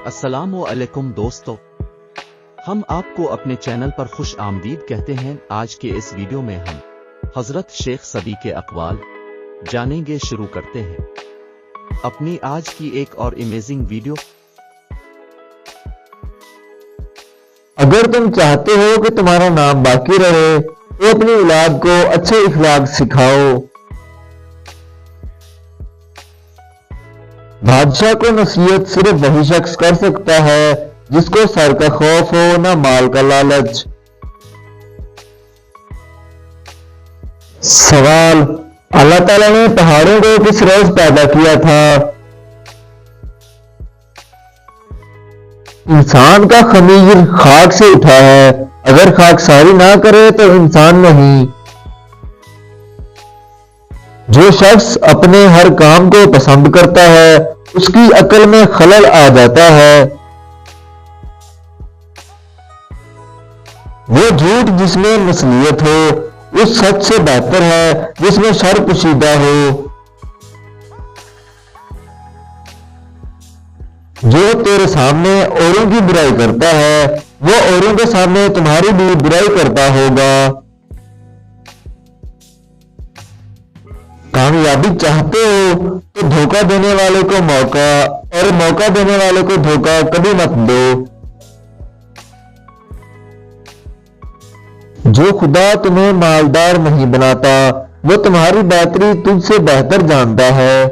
السلام علیکم دوستو، ہم آپ کو اپنے چینل پر خوش آمدید کہتے ہیں۔ آج کے اس ویڈیو میں ہم حضرت شیخ صدی کے اقوال جانیں گے۔ شروع کرتے ہیں اپنی آج کی ایک اور امیزنگ ویڈیو۔ اگر تم چاہتے ہو کہ تمہارا نام باقی رہے تو اپنی اولاد کو اچھے اخلاق سکھاؤ۔ بادشاہ کو نصیحت صرف وہی شخص کر سکتا ہے جس کو سر کا خوف ہو، نہ مال کا لالچ۔ سوال: اللہ تعالیٰ نے پہاڑوں کو کس روز پیدا کیا تھا؟ انسان کا خمیر خاک سے اٹھا ہے، اگر خاک ساری نہ کرے تو انسان نہیں۔ جو شخص اپنے ہر کام کو پسند کرتا ہے اس کی عقل میں خلل آ جاتا ہے۔ وہ جھوٹ جس میں نصیحت ہو اس سچ سے بہتر ہے جس میں شر پوشیدہ ہو۔ جو تیرے سامنے اوروں کی برائی کرتا ہے وہ اوروں کے سامنے تمہاری بھی برائی کرتا ہوگا۔ کامیابی چاہتے ہو تو دھوکہ دینے والے کو موقع اور موقع دینے والے کو دھوکہ کبھی مت دو۔ جو خدا تمہیں مالدار نہیں بناتا وہ تمہاری بہتری تجھ سے بہتر جانتا ہے۔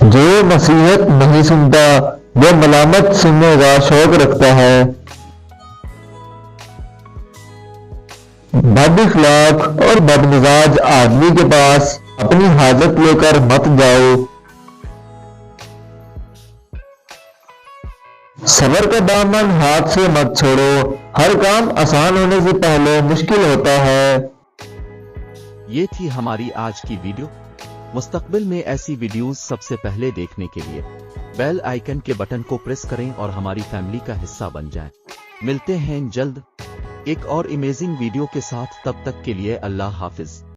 جو نصیحت نہیں سنتا وہ ملامت سننے کا شوق رکھتا ہے۔ بد اخلاق اور بد مزاج آدمی کے پاس اپنی حاجت لے کر مت جاؤ۔ صبر کا دامن ہاتھ سے مت چھوڑو، ہر کام آسان ہونے سے پہلے مشکل ہوتا ہے۔ یہ تھی ہماری آج کی ویڈیو۔ مستقبل میں ایسی ویڈیوز سب سے پہلے دیکھنے کے لیے بیل آئیکن کے بٹن کو پریس کریں اور ہماری فیملی کا حصہ بن جائیں۔ ملتے ہیں جلد ایک اور امیزنگ ویڈیو کے ساتھ، تب تک کے لیے اللہ حافظ۔